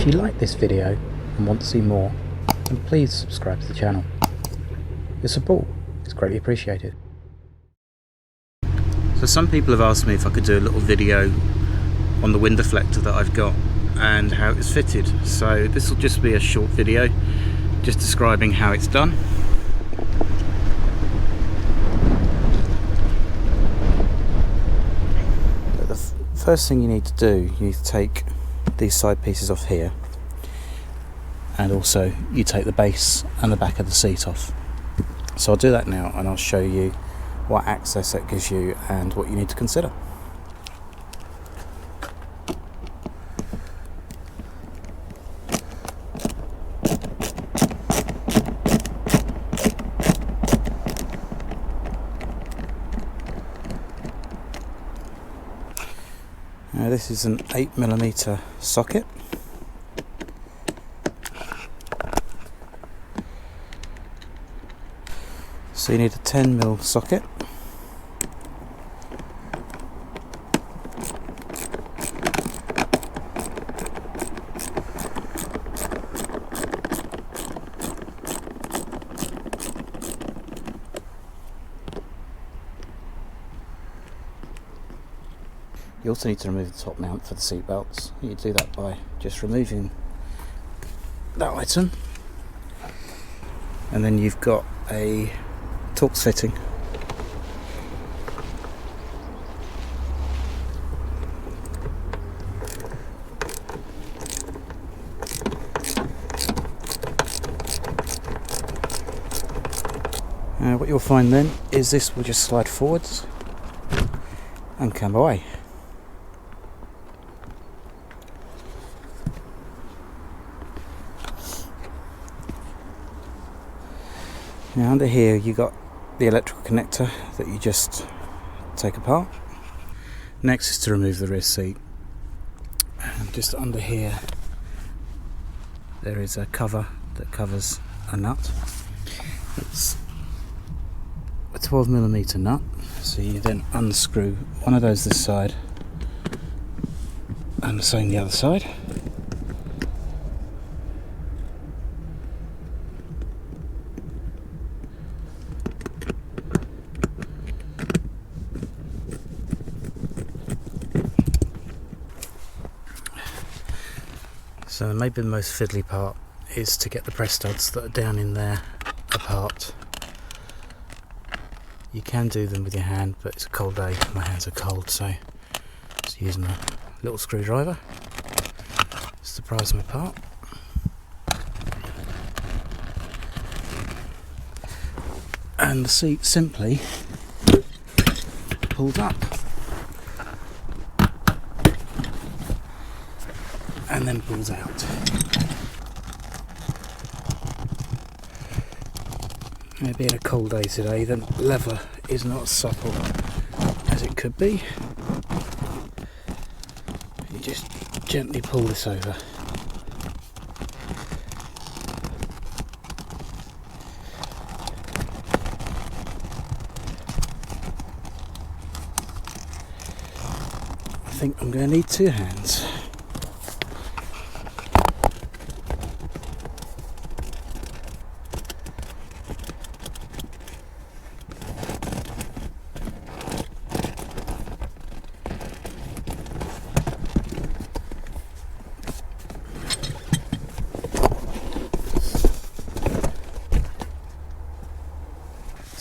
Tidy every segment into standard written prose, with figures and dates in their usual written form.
you like this video and want to see more, then please subscribe to the channel. Your support is greatly appreciated. So some people have asked me if I could do a little video on the wind deflector that I've got and how it's fitted. So this will just be a short video just describing how it's done. But the first thing you need to do, you need to take these side pieces off here, and also you take the base and the back of the seat off. So I'll do that now and I'll show you what access that gives you and what you need to consider. Now this is an 8mm socket. So you need a 10mm socket. You also need to remove the top mount for the seat belts. You do that by just removing that item, and then you've got a Torx fitting. What you'll find then is this will just slide forwards and come away. Now under here you got the electrical connector that you just take apart. Next is to remove the rear seat, and just under here there is a cover that covers a nut. It's a 12mm nut, so you then unscrew one of those this side and the same the other side. So maybe the most fiddly part is to get the press studs that are down in there apart. You can do them with your hand, but it's a cold day, my hands are cold, so just using a little screwdriver just to prise them apart. And the seat simply pulls up and then pulls out. Being a cold day today, the lever is not as supple as it could be. You just gently pull this over. I think I'm going to need two hands.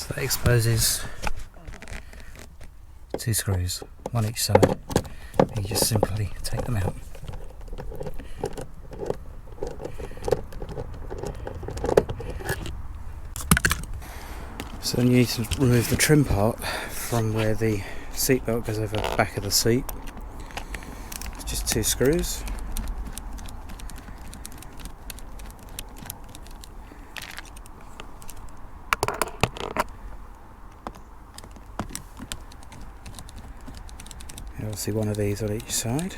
That exposes two screws, one each side. You just simply take them out. So then you need to remove the trim part from where the seat belt goes over the back of the seat. It's just two screws. You'll see one of these on each side.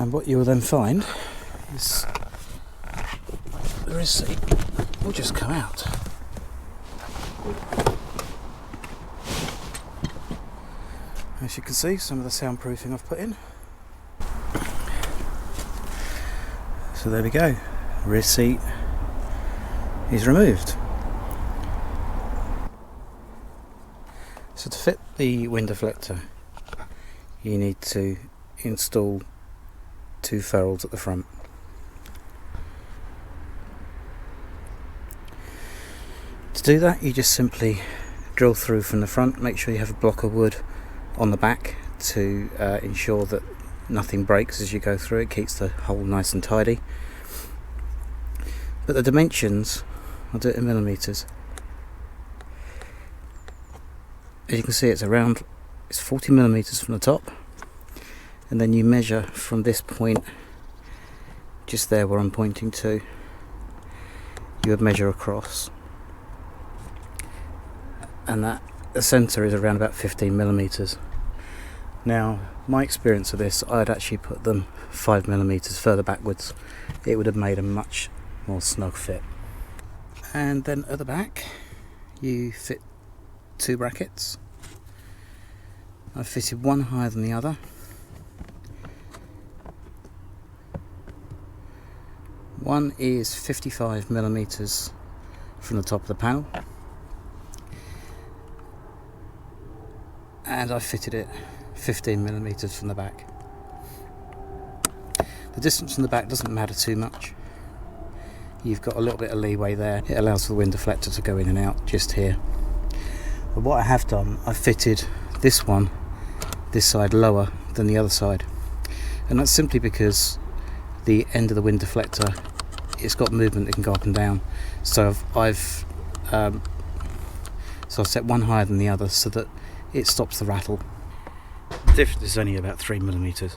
And what you will then find is the rear seat will just come out. As you can see, some of the soundproofing I've put in. So there we go, rear seat is removed. So to fit the wind deflector, you need to install 2 ferrules at the front. To do that, you just simply drill through from the front, make sure you have a block of wood on the back to ensure that nothing breaks as you go through. It keeps the hole nice and tidy. But the dimensions, I'll do it in millimetres. As you can see, it's 40 millimetres from the top, and then you measure from this point, just there where I'm pointing to, you would measure across, and that the centre is around about 15 millimetres. Now, my experience of this, I'd actually put them 5 millimetres further backwards. It would have made a much more snug fit. And then at the back, you fit 2 brackets. I've fitted one higher than the other. One is 55 millimetres from the top of the panel, and I fitted it 15 millimetres from the back. The distance from the back doesn't matter too much. You've got a little bit of leeway there. It allows for the wind deflector to go in and out just here. But what I have done, I've fitted this side lower than the other side, and that's simply because the end of the wind deflector, it's got movement, it can go up and down. So I've set one higher than the other so that it stops the rattle. The difference is only about 3 millimetres.